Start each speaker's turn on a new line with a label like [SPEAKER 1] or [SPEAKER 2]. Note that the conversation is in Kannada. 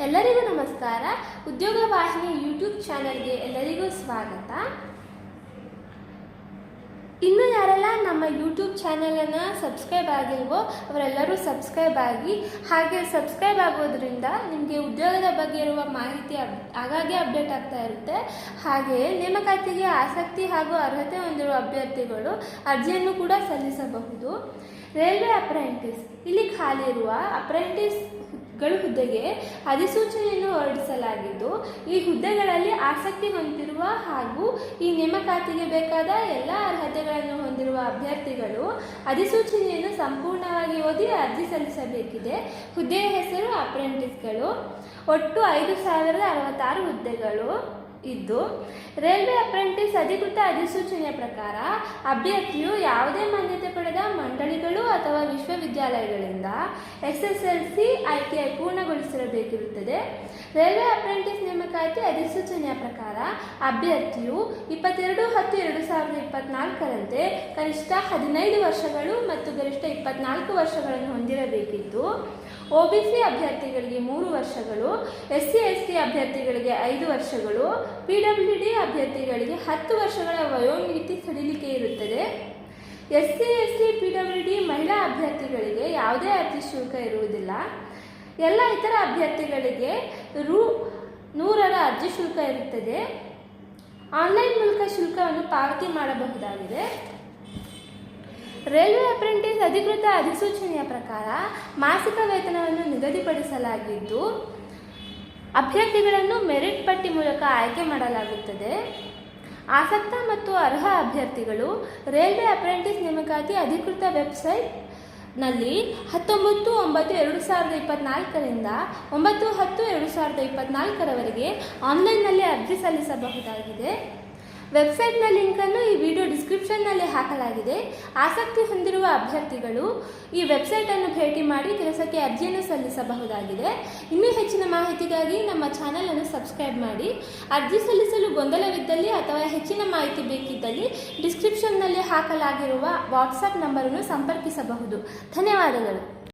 [SPEAKER 1] ಎಲ್ಲರಿಗೂ ನಮಸ್ಕಾರ. ಉದ್ಯೋಗ ವಾಹಿನಿ ಯೂಟ್ಯೂಬ್ ಚಾನೆಲ್ಗೆ ಎಲ್ಲರಿಗೂ ಸ್ವಾಗತ. ಇನ್ನು ಯಾರೆಲ್ಲ ನಮ್ಮ ಯೂಟ್ಯೂಬ್ ಚಾನೆಲನ್ನು ಸಬ್ಸ್ಕ್ರೈಬ್ ಆಗಿಲ್ವೋ ಅವರೆಲ್ಲರೂ ಸಬ್ಸ್ಕ್ರೈಬ್ ಆಗಿ. ಹಾಗೆ ಸಬ್ಸ್ಕ್ರೈಬ್ ಆಗೋದ್ರಿಂದ ನಿಮಗೆ ಉದ್ಯೋಗದ ಬಗ್ಗೆ ಇರುವ ಮಾಹಿತಿ ಆಗಾಗ್ಗೆ ಅಪ್ಡೇಟ್ ಆಗ್ತಾ ಇರುತ್ತೆ. ಹಾಗೆಯೇ ನೇಮಕಾತಿಗೆ ಆಸಕ್ತಿ ಹಾಗೂ ಅರ್ಹತೆ ಹೊಂದಿರುವ ಅಭ್ಯರ್ಥಿಗಳು ಅರ್ಜಿಯನ್ನು ಕೂಡ ಸಲ್ಲಿಸಬಹುದು. ರೈಲ್ವೆ ಅಪ್ರೆಂಟಿಸ್, ಇಲ್ಲಿ ಖಾಲಿ ಇರುವ ಅಪ್ರೆಂಟಿಸ್ಗಳು ಹುದ್ದೆಗೆ ಅಧಿಸೂಚನೆಯನ್ನು ಹೊರಡಿಸಲಾಗಿದ್ದು, ಈ ಹುದ್ದೆಗಳಲ್ಲಿ ಆಸಕ್ತಿ ಹೊಂದಿರುವ ಹಾಗೂ ಈ ನೇಮಕಾತಿಗೆ ಬೇಕಾದ ಎಲ್ಲ ಅರ್ಹತೆಗಳನ್ನು ಹೊಂದಿರುವ ಅಭ್ಯರ್ಥಿಗಳು ಅಧಿಸೂಚನೆಯನ್ನು ಸಂಪೂರ್ಣವಾಗಿ ಓದಿ ಅರ್ಜಿ ಸಲ್ಲಿಸಬೇಕಿದೆ. ಹುದ್ದೆಯ ಹೆಸರು ಅಪ್ರೆಂಟಿಸ್ಗಳು. ಒಟ್ಟು 5066 ಹುದ್ದೆಗಳು ಇದ್ದು, ರೈಲ್ವೆ ಅಪ್ರೆಂಟಿಸ್ ಅಧಿಕೃತ ಅಧಿಸೂಚನೆಯ ಪ್ರಕಾರ ಅಭ್ಯರ್ಥಿಯು ಯಾವುದೇ ಮಾನ್ಯತೆ ಪಡೆದ ಮಂಡಳಿಗಳು ಅಥವಾ ವಿಶ್ವವಿದ್ಯಾಲಯಗಳಿಂದ SSLC ITI ಪೂರ್ಣಗೊಳಿಸಿರಬೇಕಿರುತ್ತದೆ. ರೈಲ್ವೆ ಅಪ್ರೆಂಟಿಸ್ ನೇಮಕಾತಿ ಅಧಿಸೂಚನೆಯ ಪ್ರಕಾರ ಅಭ್ಯರ್ಥಿಯು 22/10/2024ರಂತೆ ಕನಿಷ್ಠ 15 ವರ್ಷಗಳು ಮತ್ತು ಗರಿಷ್ಠ 24 ವರ್ಷಗಳನ್ನು ಹೊಂದಿರಬೇಕಿದ್ದು, OBC ಅಭ್ಯರ್ಥಿಗಳಿಗೆ 3 ವರ್ಷಗಳು, SC ST ಅಭ್ಯರ್ಥಿಗಳಿಗೆ 5 ವರ್ಷಗಳು, PWD ಅಭ್ಯರ್ಥಿಗಳಿಗೆ 10 ವರ್ಷಗಳ ವಯೋಮಿತಿ ಸಡಿಲಿಕೆ ಇರುತ್ತದೆ. SC ST PWD ಮಹಿಳಾ ಅಭ್ಯರ್ಥಿಗಳಿಗೆ ಯಾವುದೇ ಅರ್ಜಿ ಶುಲ್ಕ ಇರುವುದಿಲ್ಲ. ಎಲ್ಲ ಇತರ ಅಭ್ಯರ್ಥಿಗಳಿಗೆ Rs. 100 ಅರ್ಜಿ ಶುಲ್ಕ ಇರುತ್ತದೆ. ಆನ್ಲೈನ್ ಮೂಲಕ ಶುಲ್ಕವನ್ನು ಪಾವತಿ ಮಾಡಬಹುದಾಗಿದೆ. ರೈಲ್ವೆ ಅಪ್ರೆಂಟಿಸ್ ಅಧಿಕೃತ ಅಧಿಸೂಚನೆಯ ಪ್ರಕಾರ ಮಾಸಿಕ ವೇತನವನ್ನು ನಿಗದಿಪಡಿಸಲಾಗಿದ್ದು, ಅಭ್ಯರ್ಥಿಗಳನ್ನು ಮೆರಿಟ್ ಪಟ್ಟಿ ಮೂಲಕ ಆಯ್ಕೆ ಮಾಡಲಾಗುತ್ತದೆ. ಆಸಕ್ತ ಮತ್ತು ಅರ್ಹ ಅಭ್ಯರ್ಥಿಗಳು ರೈಲ್ವೆ ಅಪ್ರೆಂಟಿಸ್ ನೇಮಕಾತಿ ಅಧಿಕೃತ ವೆಬ್ಸೈಟ್ನಲ್ಲಿ 19/9/2024ರಿಂದ 9/10/2024ರವರೆಗೆ ಆನ್ಲೈನ್ನಲ್ಲಿ ಅರ್ಜಿ ಸಲ್ಲಿಸಬಹುದಾಗಿದೆ. ವೆಬ್ಸೈಟ್ನ ಲಿಂಕನ್ನು ಈ ವಿಡಿಯೋ ಡಿಸ್ಕ್ರಿಪ್ಷನ್ನಲ್ಲಿ ಹಾಕಲಾಗಿದೆ. ಆಸಕ್ತಿ ಹೊಂದಿರುವ ಅಭ್ಯರ್ಥಿಗಳು ಈ ವೆಬ್ಸೈಟನ್ನು ಭೇಟಿ ಮಾಡಿ ಕೆಲಸಕ್ಕೆ ಅರ್ಜಿಯನ್ನು ಸಲ್ಲಿಸಬಹುದಾಗಿದೆ. ಇನ್ನೂ ಹೆಚ್ಚಿನ ಮಾಹಿತಿಗಾಗಿ ನಮ್ಮ ಚಾನಲನ್ನು ಸಬ್ಸ್ಕ್ರೈಬ್ ಮಾಡಿ. ಅರ್ಜಿ ಸಲ್ಲಿಸಲು ಗೊಂದಲವಿದ್ದಲ್ಲಿ ಅಥವಾ ಹೆಚ್ಚಿನ ಮಾಹಿತಿ ಬೇಕಿದ್ದಲ್ಲಿ ಡಿಸ್ಕ್ರಿಪ್ಷನ್ನಲ್ಲಿ ಹಾಕಲಾಗಿರುವ ವಾಟ್ಸಪ್ ನಂಬರನ್ನು ಸಂಪರ್ಕಿಸಬಹುದು. ಧನ್ಯವಾದಗಳು.